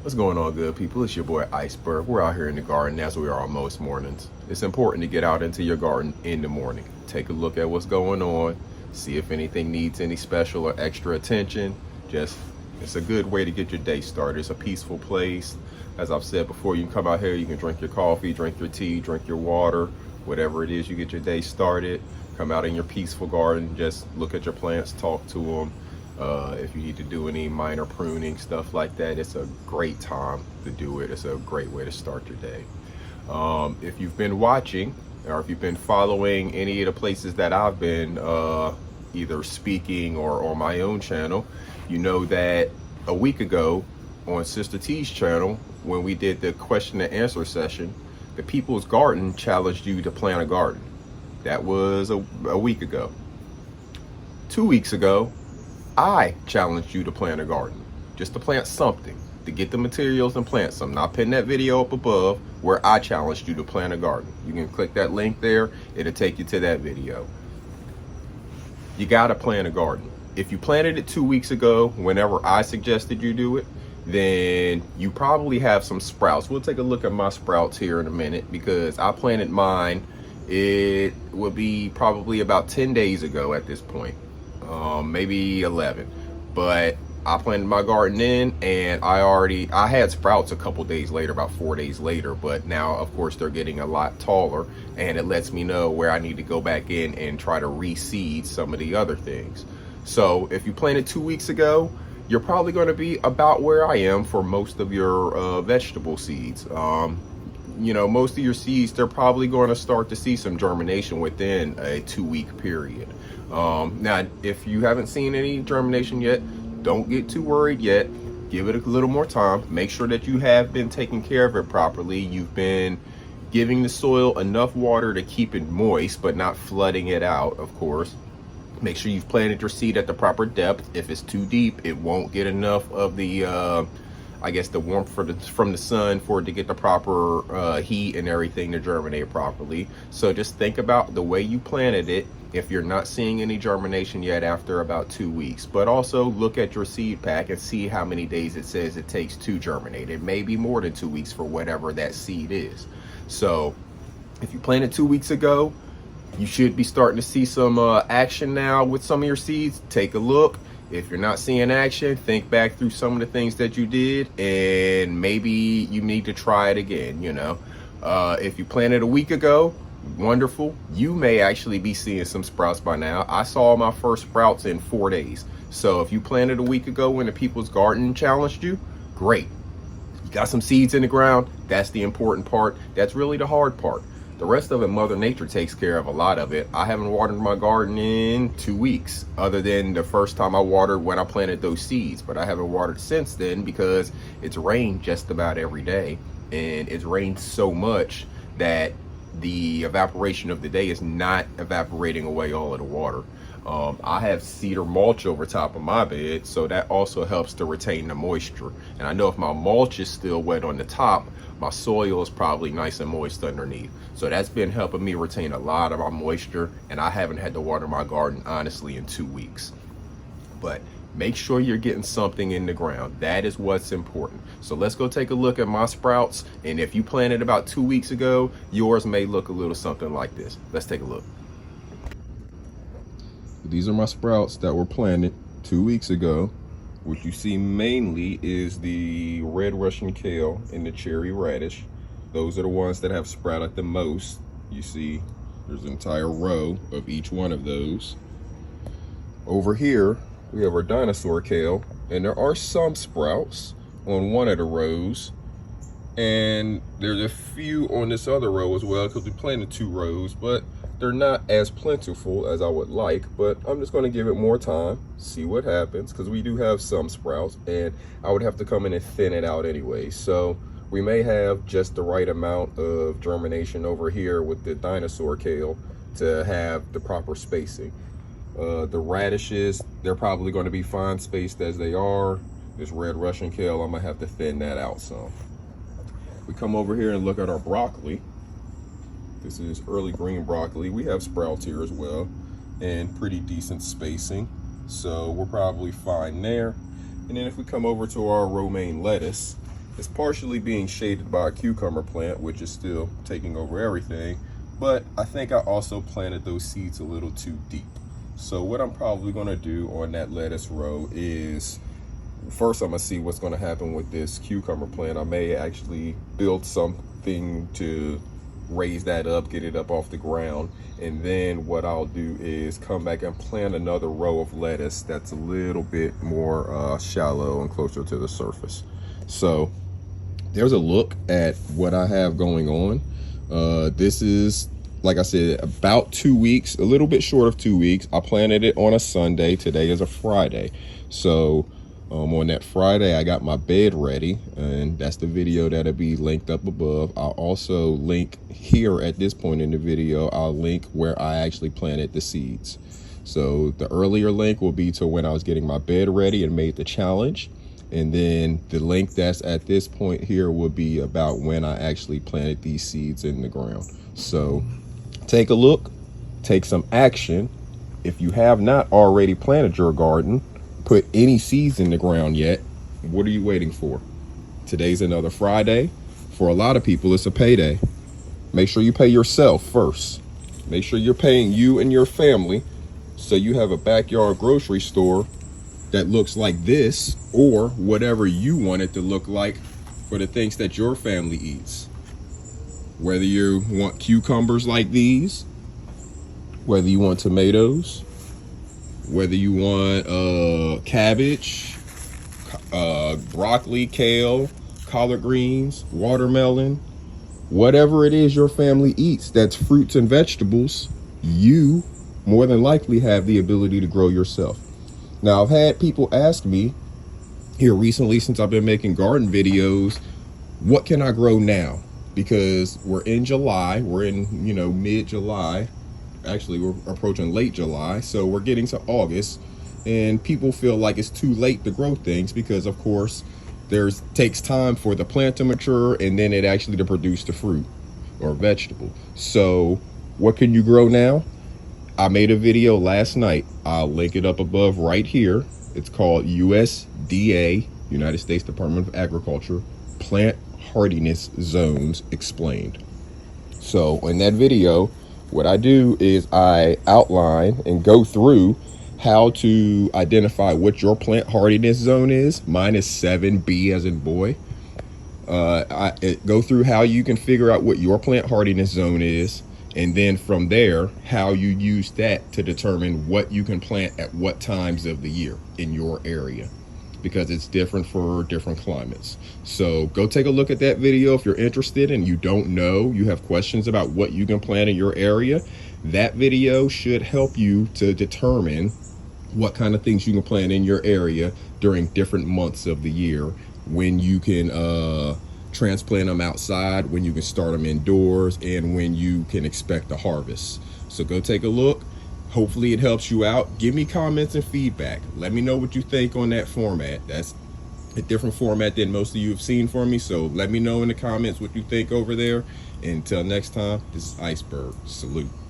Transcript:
What's going on, good people? It's your boy Iceberg. We're out here in the garden as we are on most mornings. It's important to get out into your garden in the morning. Take a look at what's going on, see if anything needs any special or extra attention. It's a good way to get your day started. It's a peaceful place. As I've said before, you can come out here, you can drink your coffee, drink your tea, drink your water, whatever it is you get your day started. Come out in your peaceful garden, just look at your plants, talk to them. If you need to do any minor pruning, stuff like that, it's a great time to do it. It's a great way to start your day. If you've been watching or if you've been following any of the places that I've been either speaking or on my own channel, you know that a week ago on Sister T's channel, when we did the question and answer session, the People's Garden challenged you to plant a garden. That was a week ago. 2 weeks ago, I challenged you to plant a garden, just to plant something, to get the materials and plant some. Now, I'll pin that video up above where I challenged you to plant a garden. You can click that link there. It'll take you to that video. You got to plant a garden. If you planted it 2 weeks ago, whenever I suggested you do it, then you probably have some sprouts. We'll take a look at my sprouts here in a minute because I planted mine. It will be probably about 10 days ago at this point. Maybe 11, but I planted my garden in, and I had sprouts a couple days later, about 4 days later, but now of course they're getting a lot taller, and it lets me know where I need to go back in and try to reseed some of the other things. So if you planted 2 weeks ago, you're probably going to be about where I am for most of your vegetable seeds. You know, most of your seeds, they're probably going to start to see some germination within a 2 week period. Now, if you haven't seen any germination yet, don't get too worried yet. Give it a little more time. Make sure that you have been taking care of it properly. You've been giving the soil enough water to keep it moist, but not flooding it out, of course. Make sure you've planted your seed at the proper depth. If it's too deep, it won't get enough of the the warmth from the sun for it to get the proper heat and everything to germinate properly. So just think about the way you planted it if you're not seeing any germination yet after about 2 weeks. But also look at your seed pack and see how many days it says it takes to germinate. It may be more than 2 weeks for whatever that seed is. So if you planted 2 weeks ago, you should be starting to see some action now with some of your seeds. Take a look. If you're not seeing action, think back through some of the things that you did, and maybe you need to try it again. You know, if you planted a week ago, wonderful. You may actually be seeing some sprouts by now. I saw my first sprouts in 4 days. So if you planted a week ago when the People's Garden challenged you, great. You got some seeds in the ground. That's the important part. That's really the hard part. The rest of it, Mother Nature takes care of a lot of it. I haven't watered my garden in 2 weeks, other than the first time I watered when I planted those seeds. But I haven't watered since then because it's rained just about every day. And it's rained so much that the evaporation of the day is not evaporating away all of the water. I have cedar mulch over top of my bed, so that also helps to retain the moisture. And I know if my mulch is still wet on the top, my soil is probably nice and moist underneath. So that's been helping me retain a lot of my moisture, and I haven't had to water my garden honestly in 2 weeks. But make sure you're getting something in the ground. That is what's important. So let's go take a look at my sprouts. And if you planted about 2 weeks ago, yours may look a little something like this. Let's take a look. These are my sprouts that were planted 2 weeks ago. What you see mainly is the red Russian kale and the cherry radish. Those are the ones that have sprouted the most. You see there's an entire row of each one of those. Over here, we have our dinosaur kale, and there are some sprouts on one of the rows. And there's a few on this other row as well, because we planted 2 rows, but they're not as plentiful as I would like. But I'm just going to give it more time, see what happens, because we do have some sprouts, and I would have to come in and thin it out anyway. So we may have just the right amount of germination over here with the dinosaur kale to have the proper spacing. The radishes, they're probably going to be fine spaced as they are. This red Russian kale, I'm going to have to thin that out some. We come over here and look at our broccoli. This is early green broccoli. We have sprouts here as well, and pretty decent spacing. So we're probably fine there. And then if we come over to our romaine lettuce, It's partially being shaded by a cucumber plant, which is still taking over everything, but I think I also planted those seeds a little too deep. So what I'm probably gonna do on that lettuce row is, first I'm gonna see what's gonna happen with this cucumber plant. I may actually build something to raise that up, get it up off the ground, and then what I'll do is come back and plant another row of lettuce that's a little bit more shallow and closer to the surface. So there's a look at what I have going on. This is, like I said, about 2 weeks, a little bit short of 2 weeks. I planted it on a Sunday. Today is a Friday. So on that Friday, I got my bed ready, and that's the video that'll be linked up above. I'll also link here at this point in the video, I'll link where I actually planted the seeds. So the earlier link will be to when I was getting my bed ready and made the challenge. And then the link that's at this point here will be about when I actually planted these seeds in the ground. So take a look, take some action. If you have not already planted your garden, put any seeds in the ground yet, what are you waiting for? Today's another Friday. For a lot of people, it's a payday. Make sure you pay yourself first. Make sure you're paying you and your family so you have a backyard grocery store that looks like this, or whatever you want it to look like for the things that your family eats. Whether you want cucumbers like these, whether you want tomatoes, whether you want cabbage, broccoli, kale, collard greens, watermelon, whatever it is your family eats that's fruits and vegetables, you more than likely have the ability to grow yourself. Now, I've had people ask me here recently, since I've been making garden videos, what can I grow now? Because we're in July, we're in, mid-July. Actually, we're approaching late July, so we're getting to August, and people feel like it's too late to grow things because, of course, takes time for the plant to mature and then it actually to produce the fruit or vegetable. So what can you grow now? I made a video last night. I'll link it up above right here. It's called USDA, United States Department of Agriculture, Plant Hardiness Zones Explained. So in that video, what I do is I outline and go through how to identify what your plant hardiness zone is. Mine is 7B as in boy. I go through how you can figure out what your plant hardiness zone is, and then from there, how you use that to determine what you can plant at what times of the year in your area, because it's different for different climates. So go take a look at that video if you're interested and you don't know, you have questions about what you can plant in your area. That video should help you to determine what kind of things you can plant in your area during different months of the year, when you can transplant them outside, when you can start them indoors, and when you can expect a harvest. So go take a look. Hopefully it helps you out. Give me comments and feedback. Let me know what you think on that format. That's a different format than most of you have seen from me. So let me know in the comments what you think over there. Until next time, this is Iceberg. Salute.